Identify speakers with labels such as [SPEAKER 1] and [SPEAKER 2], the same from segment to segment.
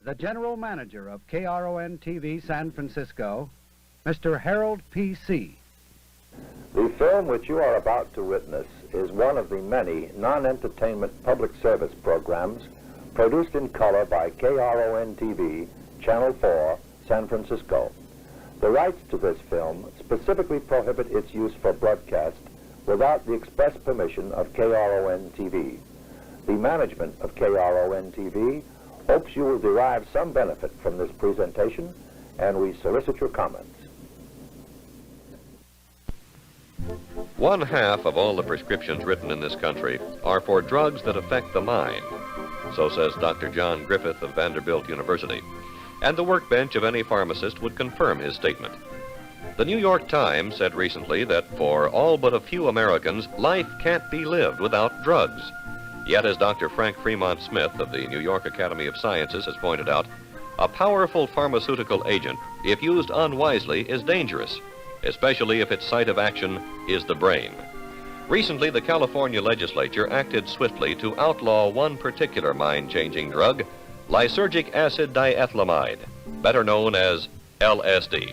[SPEAKER 1] the general manager of KRON-TV San Francisco, Mr. Harold P.C.
[SPEAKER 2] The film which you are about to witness is one of the many non-entertainment public service programs produced in color by KRON-TV, Channel 4, San Francisco. The rights to this film specifically prohibit its use for broadcast without the express permission of KRON-TV. The management of KRON-TV hopes you will derive some benefit from this presentation, and we solicit your comments.
[SPEAKER 3] One half of all the prescriptions written in this country are for drugs that affect the mind. So says Dr. John Griffith of Vanderbilt University. And the workbench of any pharmacist would confirm his statement. The New York Times said recently that for all but a few Americans, life can't be lived without drugs. Yet, as Dr. Frank Fremont Smith of the New York Academy of Sciences has pointed out, a powerful pharmaceutical agent, if used unwisely, is dangerous, especially if its site of action is the brain. Recently, the California legislature acted swiftly to outlaw one particular mind-changing drug, lysergic acid diethylamide, better known as LSD.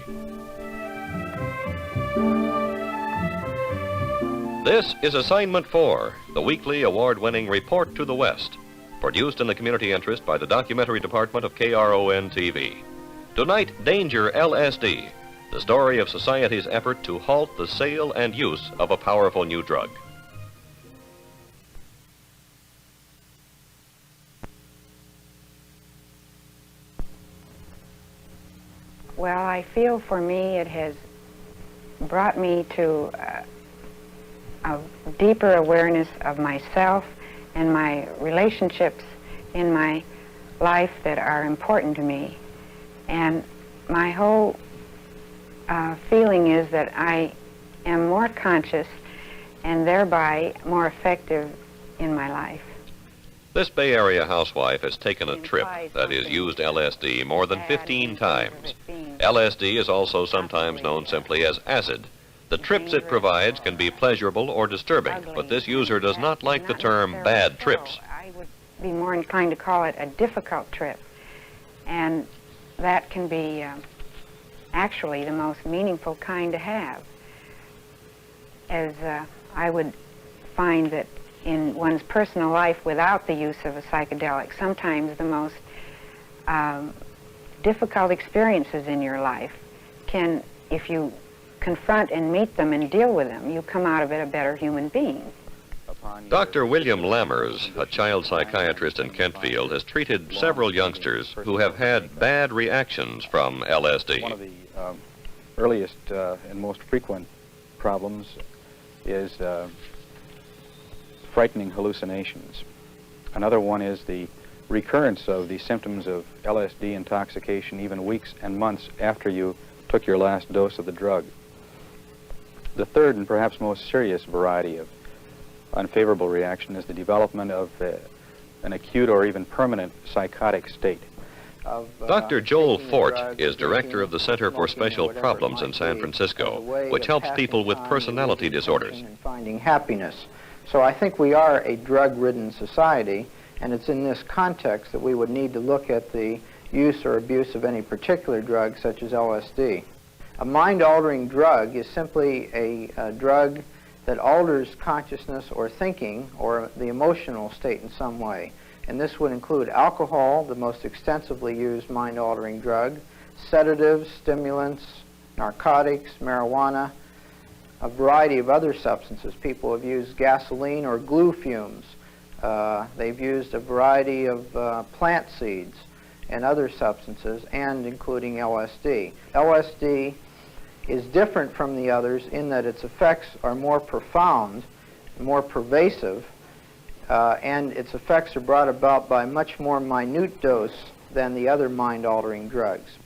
[SPEAKER 3] This is Assignment 4, the weekly award-winning Report to the West, produced in the community interest by the documentary department of KRON-TV. Tonight, Danger LSD, the story of society's effort to halt the sale and use of a powerful new drug.
[SPEAKER 4] Well, I feel for me it has brought me to a deeper awareness of myself and my relationships in my life that are important to me. And my whole feeling is that I am more conscious and thereby more effective in my life.
[SPEAKER 3] This Bay Area housewife has taken a trip, that is, used LSD more than 15 times. LSD is also sometimes known simply as acid. The trips it provides can be pleasurable or disturbing, but this user does not like the term bad trips.
[SPEAKER 4] I would be more inclined to call it a difficult trip. And that can be actually the most meaningful kind to have. As I would find that in one's personal life without the use of a psychedelic, sometimes the most difficult experiences in your life can, if you confront and meet them and deal with them, you come out of it a better human being.
[SPEAKER 3] Dr. William Lammers, a child psychiatrist in Kentfield, has treated several youngsters who have had bad reactions from LSD.
[SPEAKER 5] One of the earliest and most frequent problems is frightening hallucinations. Another one is the recurrence of the symptoms of LSD intoxication even weeks and months after you took your last dose of the drug. The third and perhaps most serious variety of unfavorable reaction is the development of an acute or even permanent psychotic state.
[SPEAKER 3] Dr. Joel Fort is director of the Center for Special Problems in San Francisco, which helps people with personality disorders.
[SPEAKER 6] And finding happiness. So I think we are a drug-ridden society, and it's in this context that we would need to look at the use or abuse of any particular drug, such as LSD. A mind-altering drug is simply a drug that alters consciousness or thinking or the emotional state in some way. And this would include alcohol, the most extensively used mind-altering drug, sedatives, stimulants, narcotics, marijuana, a variety of other substances. People have used gasoline or glue fumes. They've used a variety of plant seeds and other substances, and including LSD. LSD is different from the others in that its effects are more profound, more pervasive, and its effects are brought about by much more minute dose than the other mind-altering drugs.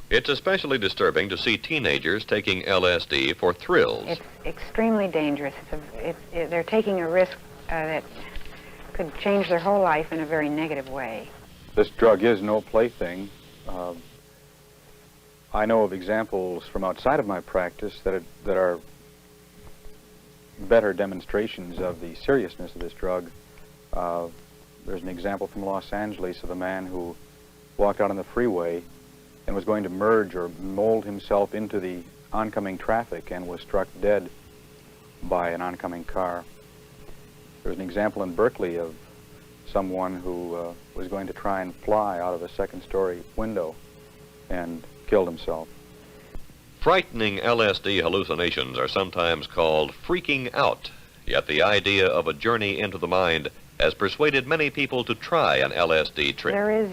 [SPEAKER 3] It's especially disturbing to see teenagers taking LSD for thrills.
[SPEAKER 4] It's extremely dangerous. They're taking a risk that could change their whole life in a very negative way.
[SPEAKER 5] This drug is no plaything. I know of examples from outside of my practice that are better demonstrations of the seriousness of this drug. There's an example from Los Angeles of a man who walked out on the freeway and was going to merge or mold himself into the oncoming traffic and was struck dead by an oncoming car. There's an example in Berkeley of someone who was going to try and fly out of a second-story window and killed himself.
[SPEAKER 3] Frightening LSD hallucinations are sometimes called freaking out, yet the idea of a journey into the mind has persuaded many people to try an LSD trip.
[SPEAKER 4] There is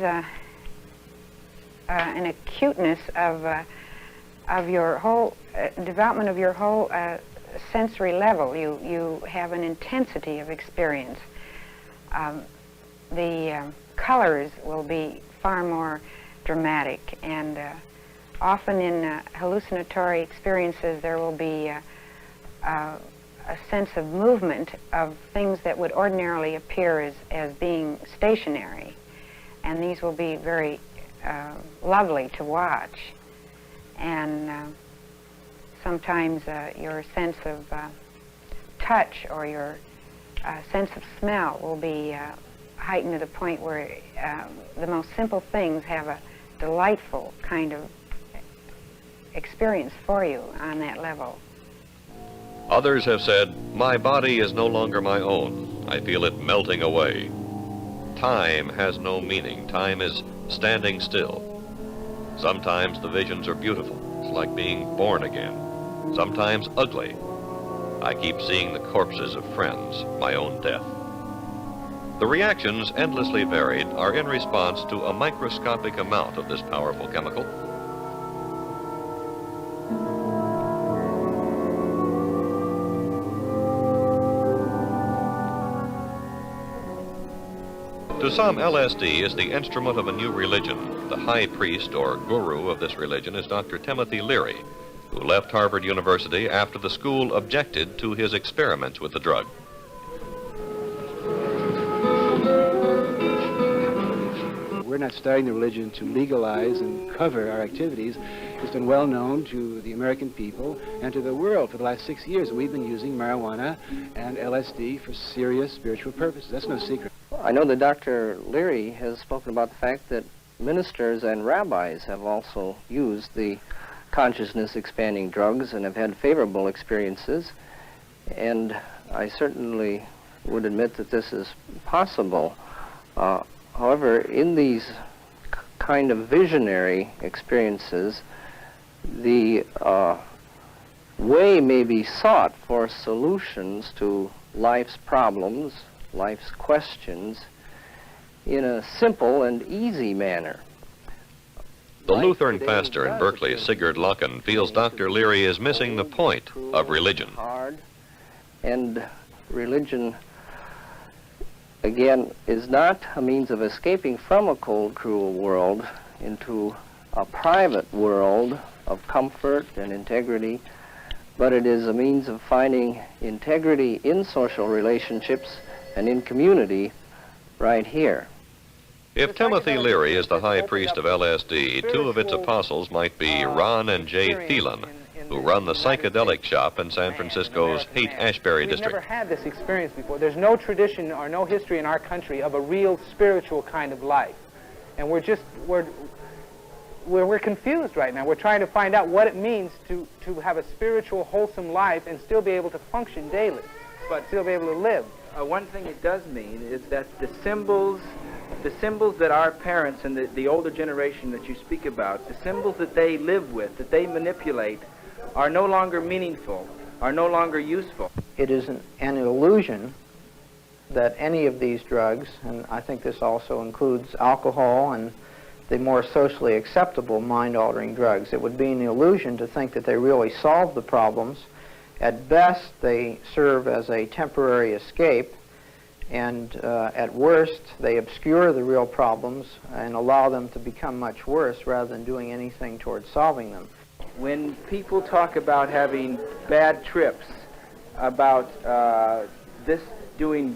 [SPEAKER 4] an acuteness of your whole development of your whole sensory level. You have an intensity of experience. The colors will be far more dramatic, and often in hallucinatory experiences there will be a sense of movement of things that would ordinarily appear as being stationary, and these will be very lovely to watch. And sometimes your sense of touch or your sense of smell will be heightened to the point where the most simple things have a delightful kind of experience for you on that level.
[SPEAKER 3] Others have said, "My body is no longer my own. I feel it melting away." Time has no meaning. Time is standing still. Sometimes the visions are beautiful. It's like being born again. Sometimes ugly. I keep seeing the corpses of friends, my own death. The reactions, endlessly varied, are in response to a microscopic amount of this powerful chemical. To some, LSD is the instrument of a new religion. The high priest or guru of this religion is Dr. Timothy Leary, who left Harvard University after the school objected to his experiments with the drug.
[SPEAKER 7] We're not starting the religion to legalize and cover our activities. It's been well known to the American people and to the world for the last 6 years. We've been using marijuana and LSD for serious spiritual purposes. That's no secret.
[SPEAKER 8] I know that Dr. Leary has spoken about the fact that ministers and rabbis have also used the consciousness-expanding drugs and have had favorable experiences, and I certainly would admit that this is possible. However, in these kind of visionary experiences, the way may be sought for solutions to life's problems, life's questions, in a simple and easy manner.
[SPEAKER 3] The Lutheran pastor in Berkeley, Sigurd Locken, feels Dr. Leary is missing the point of religion.
[SPEAKER 8] And religion, again, is not a means of escaping from a cold, cruel world into a private world of comfort and integrity, but it is a means of finding integrity in social relationships and in community right here.
[SPEAKER 3] If Timothy Leary is the high priest of LSD, two of its apostles might be Ron and Jay Thelin, who run the psychedelic shop in San Francisco's Haight-Ashbury district.
[SPEAKER 9] We've never had this experience before. There's no tradition or no history in our country of a real spiritual kind of life. And we're confused right now. We're trying to find out what it means to have a spiritual, wholesome life and still be able to function daily, but still be able to live.
[SPEAKER 10] One thing it does mean is that the symbols that our parents and the older generation that you speak about, the symbols that they live with, that they manipulate, are no longer meaningful, are no longer useful.
[SPEAKER 6] It is an illusion that any of these drugs, and I think this also includes alcohol and the more socially acceptable mind-altering drugs, it would be an illusion to think that they really solve the problems. At best, they serve as a temporary escape, and at worst, they obscure the real problems and allow them to become much worse rather than doing anything towards solving them.
[SPEAKER 10] When people talk about having bad trips, about this doing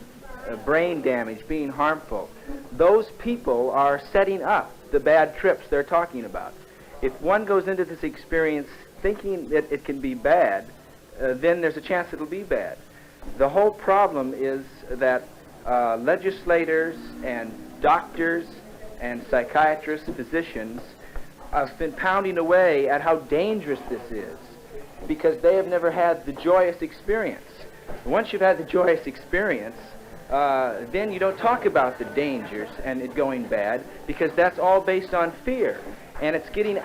[SPEAKER 10] brain damage, being harmful, those people are setting up the bad trips they're talking about. If one goes into this experience thinking that it can be bad, then there's a chance it'll be bad. The whole problem is that legislators and doctors and psychiatrists, physicians have been pounding away at how dangerous this is because they have never had the joyous experience. Once you've had the joyous experience, then you don't talk about the dangers and it going bad because that's all based on fear. And it's getting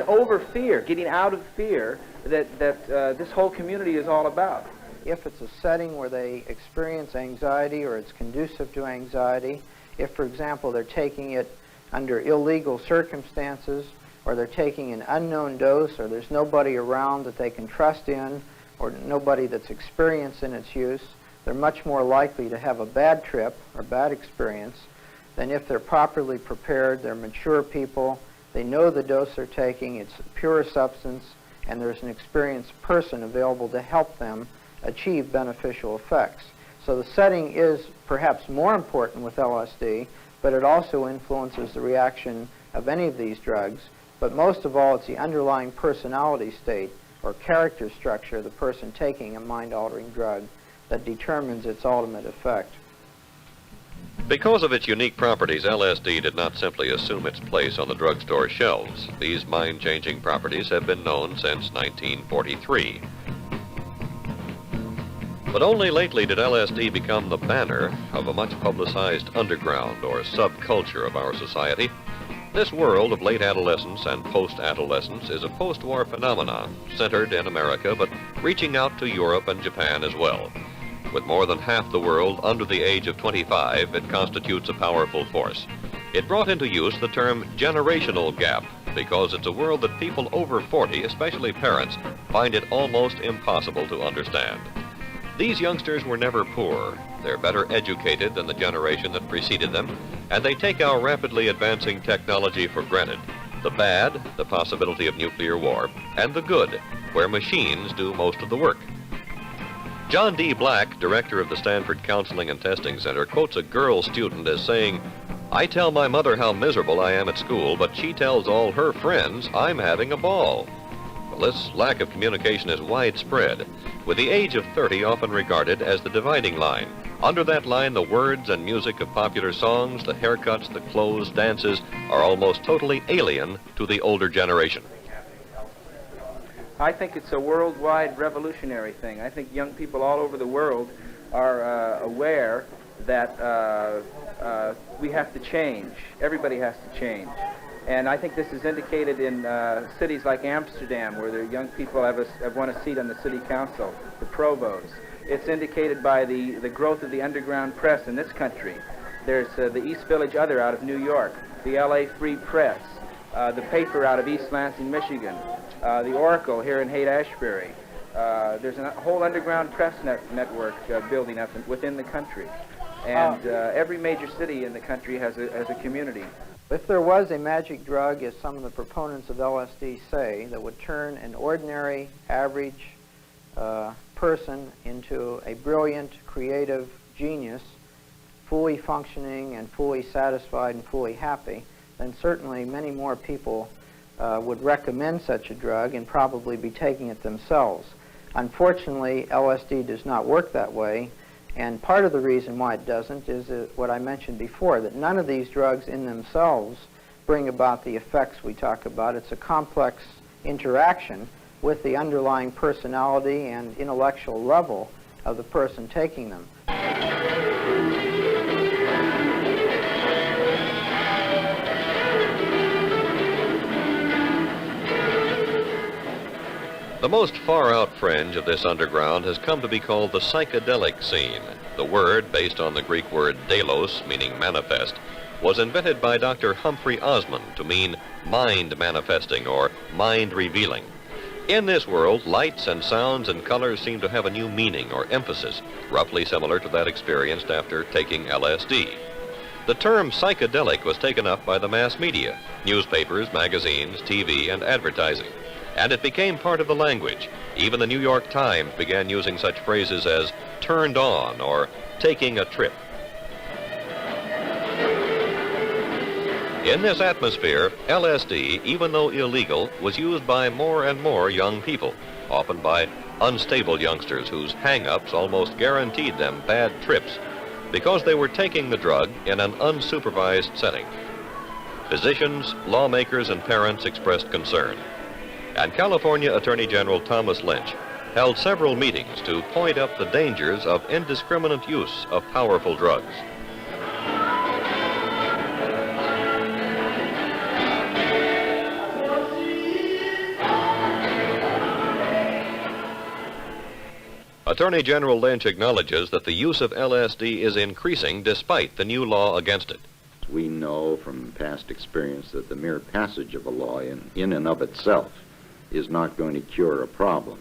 [SPEAKER 10] over fear, getting out of fear that this whole community is all about.
[SPEAKER 6] If it's a setting where they experience anxiety or it's conducive to anxiety, if, for example, they're taking it under illegal circumstances or they're taking an unknown dose or there's nobody around that they can trust in or nobody that's experienced in its use, they're much more likely to have a bad trip or bad experience than if they're properly prepared, they're mature people, they know the dose they're taking, it's a pure substance, and there's an experienced person available to help them achieve beneficial effects. So the setting is perhaps more important with LSD, but it also influences the reaction of any of these drugs. But most of all, it's the underlying personality state or character structure of the person taking a mind-altering drug that determines its ultimate effect.
[SPEAKER 3] Because of its unique properties, LSD did not simply assume its place on the drugstore shelves. These mind-changing properties have been known since 1943. But only lately did LSD become the banner of a much publicized underground or subculture of our society. This world of late adolescence and post-adolescence is a post-war phenomenon centered in America, but reaching out to Europe and Japan as well. With more than half the world under the age of 25, it constitutes a powerful force. It brought into use the term generational gap because it's a world that people over 40, especially parents, find it almost impossible to understand. These youngsters were never poor. They're better educated than the generation that preceded them, and they take our rapidly advancing technology for granted. The bad, the possibility of nuclear war, and the good, where machines do most of the work. John D. Black, director of the Stanford Counseling and Testing Center, quotes a girl student as saying, "I tell my mother how miserable I am at school, but she tells all her friends I'm having a ball." Well, this lack of communication is widespread, with the age of 30 often regarded as the dividing line. Under that line, the words and music of popular songs, the haircuts, the clothes, dances, are almost totally alien to the older generation.
[SPEAKER 10] I think it's a worldwide revolutionary thing. I think young people all over the world are aware that we have to change. Everybody has to change. And I think this is indicated in cities like Amsterdam, where the young people have won a seat on the city council, the provost. It's indicated by the growth of the underground press in this country. There's the East Village Other out of New York, the LA Free Press, the paper out of East Lansing, Michigan, the Oracle here in Haight-Ashbury. There's a whole underground press network building up within the country. And every major city in the country has a community.
[SPEAKER 6] If there was a magic drug, as some of the proponents of LSD say, that would turn an ordinary, average person into a brilliant, creative genius, fully functioning and fully satisfied and fully happy, then certainly many more people would recommend such a drug and probably be taking it themselves. Unfortunately, LSD does not work that way, and part of the reason why it doesn't is what I mentioned before, that none of these drugs in themselves bring about the effects we talk about. It's a complex interaction with the underlying personality and intellectual level of the person taking them.
[SPEAKER 3] The most far-out fringe of this underground has come to be called the psychedelic scene. The word, based on the Greek word delos, meaning manifest, was invented by Dr. Humphrey Osmond to mean mind manifesting or mind revealing. In this world, lights and sounds and colors seem to have a new meaning or emphasis, roughly similar to that experienced after taking LSD. The term psychedelic was taken up by the mass media, newspapers, magazines, TV, and advertising. And it became part of the language. Even the New York Times began using such phrases as turned on or taking a trip. In this atmosphere, LSD, even though illegal, was used by more and more young people, often by unstable youngsters whose hang-ups almost guaranteed them bad trips because they were taking the drug in an unsupervised setting. Physicians, lawmakers, and parents expressed concern. And California Attorney General Thomas Lynch held several meetings to point up the dangers of indiscriminate use of powerful drugs. Attorney General Lynch acknowledges that the use of LSD is increasing despite the new law against it.
[SPEAKER 11] We know from past experience that the mere passage of a law in and of itself is not going to cure a problem.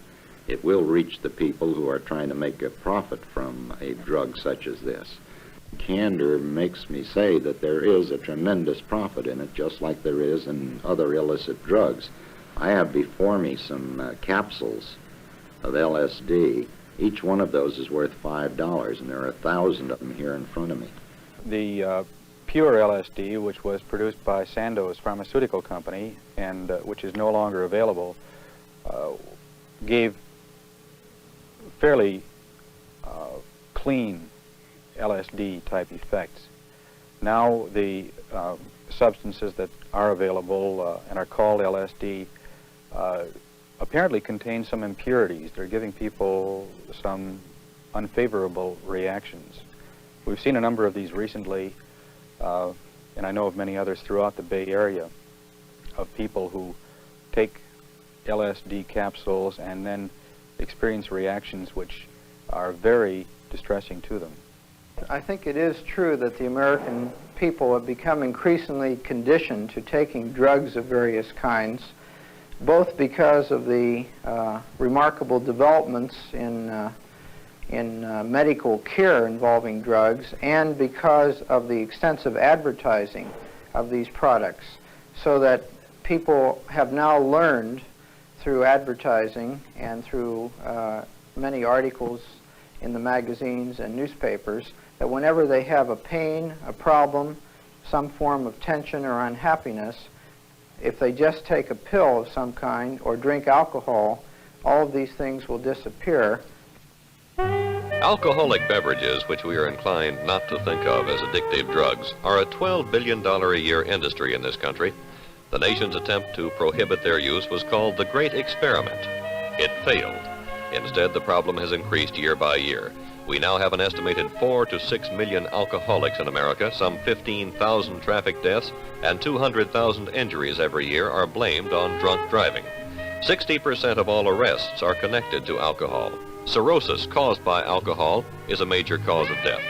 [SPEAKER 11] It will reach the people who are trying to make a profit from a drug such as this. Candor makes me say that there is a tremendous profit in it, just like there is in other illicit drugs. I have before me some capsules of LSD. Each one of those is worth $5, and there are 1,000 of them here in front of me.
[SPEAKER 5] The pure LSD, which was produced by Sandoz Pharmaceutical Company, and which is no longer available, gave fairly clean LSD-type effects. Now the substances that are available and are called LSD apparently contain some impurities. They're giving people some unfavorable reactions. We've seen a number of these recently, and I know of many others throughout the Bay Area, of people who take LSD capsules and then experience reactions which are very distressing to them.
[SPEAKER 6] I think it is true that the American people have become increasingly conditioned to taking drugs of various kinds, both because of the remarkable developments in medical care involving drugs, and because of the extensive advertising of these products, so that people have now learned through advertising and through many articles in the magazines and newspapers that whenever they have a pain, a problem, some form of tension or unhappiness, if they just take a pill of some kind or drink alcohol, all of these things will disappear.
[SPEAKER 3] Alcoholic beverages, which we are inclined not to think of as addictive drugs, are a $12 billion a year industry in this country. The nation's attempt to prohibit their use was called the Great Experiment. It failed. Instead, the problem has increased year by year. We now have an estimated 4 to 6 million alcoholics in America. Some 15,000 traffic deaths and 200,000 injuries every year are blamed on drunk driving. 60% of all arrests are connected to alcohol. Cirrhosis caused by alcohol is a major cause of death.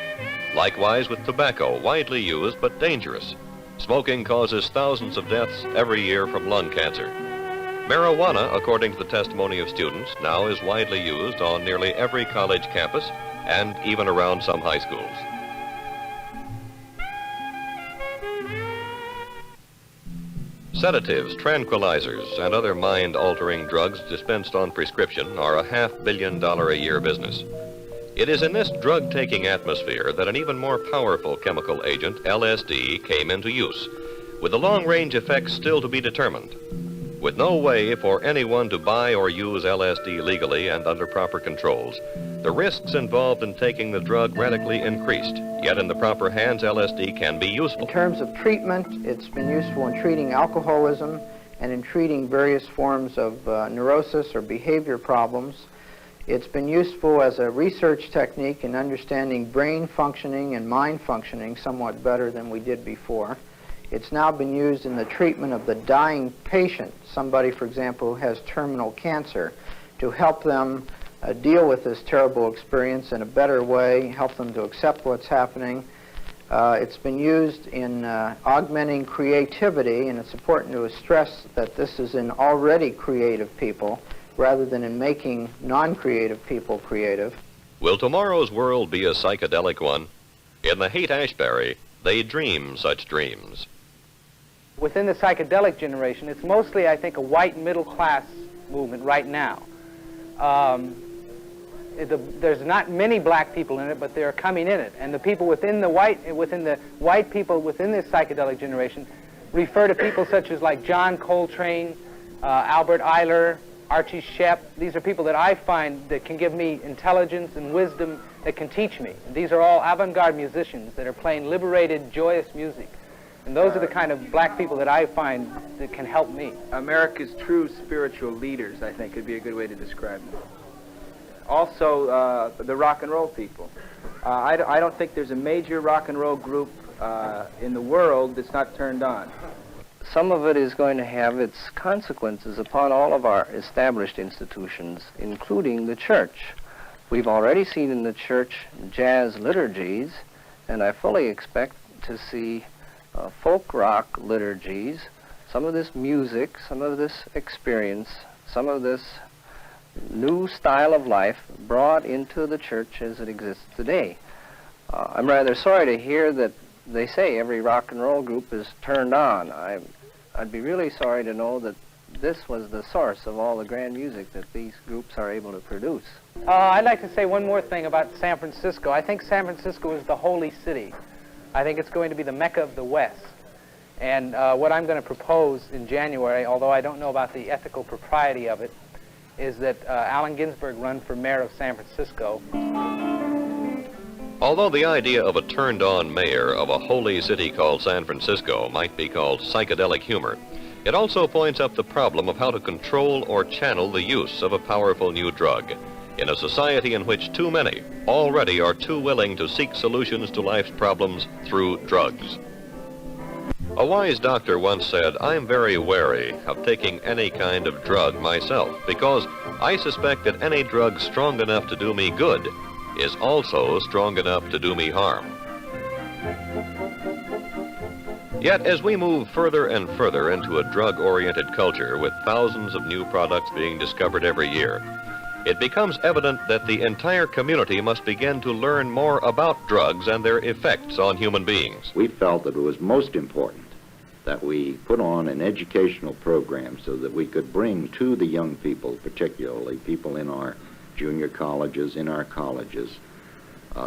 [SPEAKER 3] Likewise with tobacco, widely used but dangerous. Smoking causes thousands of deaths every year from lung cancer. Marijuana, according to the testimony of students, now is widely used on nearly every college campus and even around some high schools. Sedatives, tranquilizers, and other mind-altering drugs dispensed on prescription are a $500 million a year business. It is in this drug-taking atmosphere that an even more powerful chemical agent, LSD, came into use, with the long-range effects still to be determined. With no way for anyone to buy or use LSD legally and under proper controls, the risks involved in taking the drug radically increased. Yet in the proper hands, LSD can be useful.
[SPEAKER 6] In terms of treatment, it's been useful in treating alcoholism and in treating various forms of neurosis or behavior problems. It's been useful as a research technique in understanding brain functioning and mind functioning somewhat better than we did before. It's now been used in the treatment of the dying patient, somebody, for example, who has terminal cancer, to help them deal with this terrible experience in a better way, help them to accept what's happening. It's been used in augmenting creativity, and it's important to stress that this is in already creative people rather than in making non-creative people creative.
[SPEAKER 3] Will tomorrow's world be a psychedelic one? In the Haight-Ashbury, they dream such dreams.
[SPEAKER 9] Within the psychedelic generation, it's mostly, I think, a white middle-class movement right now. There's not many black people in it, but they're coming in it. And the people within the white people within this psychedelic generation refer to people such as like John Coltrane, Albert Eiler, Archie Shepp. These are people that I find that can give me intelligence and wisdom that can teach me. And these are all avant-garde musicians that are playing liberated, joyous music. And those are the kind of black people that I find that can help me.
[SPEAKER 10] America's true spiritual leaders, I think, would be a good way to describe them. Also, the rock and roll people. I don't think there's a major rock and roll group in the world that's not turned on.
[SPEAKER 8] Some of it is going to have its consequences upon all of our established institutions, including the church. We've already seen in the church jazz liturgies, and I fully expect to see folk rock liturgies, some of this music, some of this experience, some of this new style of life brought into the church as it exists today. I'm rather sorry to hear that they say every rock and roll group is turned on. I'd be really sorry to know that this was the source of all the grand music that these groups are able to produce.
[SPEAKER 9] I'd like to say one more thing about San Francisco. I think San Francisco is the holy city. I think it's going to be the Mecca of the West. And what I'm going to propose in January, although I don't know about the ethical propriety of it, is that Allen Ginsberg run for mayor of San Francisco.
[SPEAKER 3] Although the idea of a turned-on mayor of a holy city called San Francisco might be called psychedelic humor, it also points up the problem of how to control or channel the use of a powerful new drug in a society in which too many already are too willing to seek solutions to life's problems through drugs. A wise doctor once said, "I'm very wary of taking any kind of drug myself because I suspect that any drug strong enough to do me good is also strong enough to do me harm." Yet as we move further and further into a drug-oriented culture with thousands of new products being discovered every year, it becomes evident that the entire community must begin to learn more about drugs and their effects on human beings.
[SPEAKER 11] We felt that it was most important that we put on an educational program so that we could bring to the young people, particularly people in our junior colleges, in our colleges,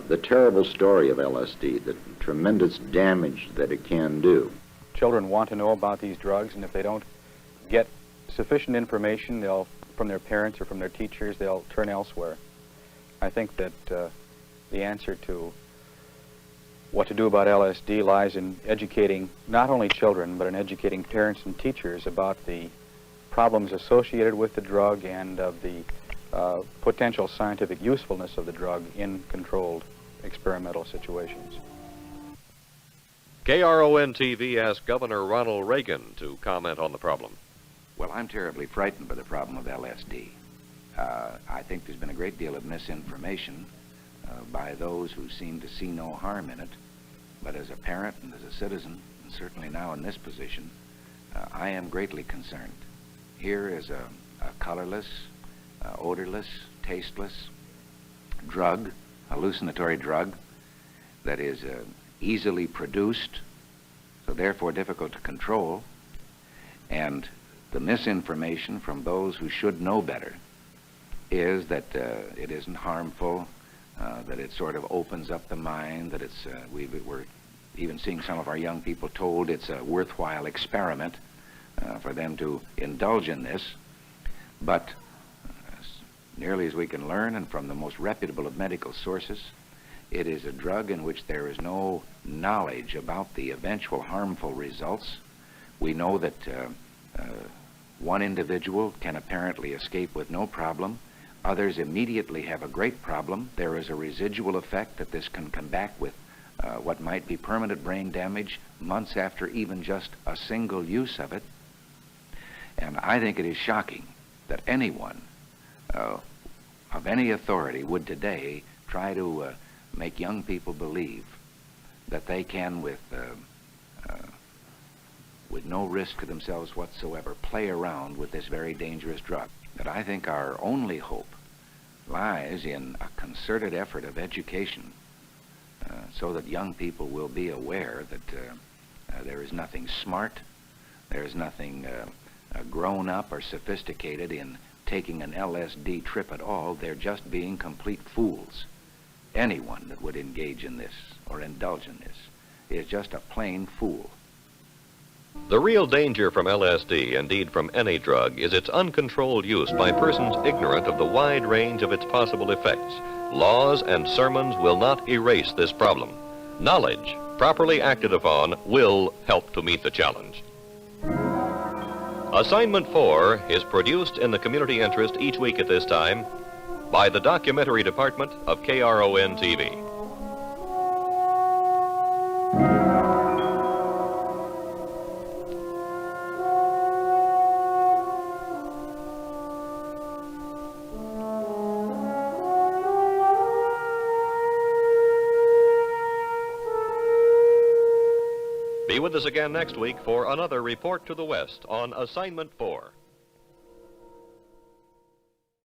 [SPEAKER 11] the terrible story of LSD, the tremendous damage that it can do.
[SPEAKER 5] Children want to know about these drugs, and if they don't get sufficient information from their parents or from their teachers, they'll turn elsewhere. I think that the answer to what to do about LSD lies in educating not only children, but in educating parents and teachers about the problems associated with the drug and of the potential scientific usefulness of the drug in controlled experimental situations.
[SPEAKER 3] KRON-TV asked Governor Ronald Reagan to comment on the problem.
[SPEAKER 12] Well, I'm terribly frightened by the problem of LSD. I think there's been a great deal of misinformation by those who seem to see no harm in it. But as a parent and as a citizen, and certainly now in this position, I am greatly concerned. Here is a colorless, odorless, tasteless drug, hallucinatory drug, that is easily produced, so therefore difficult to control, and the misinformation from those who should know better is that it isn't harmful, that it sort of opens up the mind, that it's, we're even seeing some of our young people told it's a worthwhile experiment for them to indulge in this. But as nearly as we can learn, and from the most reputable of medical sources, it is a drug in which there is no knowledge about the eventual harmful results. We know that one individual can apparently escape with no problem. Others immediately have a great problem. There is a residual effect that this can come back with what might be permanent brain damage months after even just a single use of it. And I think it is shocking that anyone of any authority would today try to make young people believe that they can, with no risk to themselves whatsoever, play around with this very dangerous drug. That I think our only hope lies in a concerted effort of education so that young people will be aware that there is nothing smart, there is nothing grown up or sophisticated in taking an LSD trip at all. They're just being complete fools. Anyone that would engage in this or indulge in this is just a plain fool.
[SPEAKER 3] The real danger from LSD, indeed from any drug, is its uncontrolled use by persons ignorant of the wide range of its possible effects. Laws and sermons will not erase this problem. Knowledge properly acted upon, will help to meet the challenge. Assignment 4 is produced in the community interest each week at this time by the documentary department of KRON-TV. Be with us again next week for another Report to the West on Assignment 4.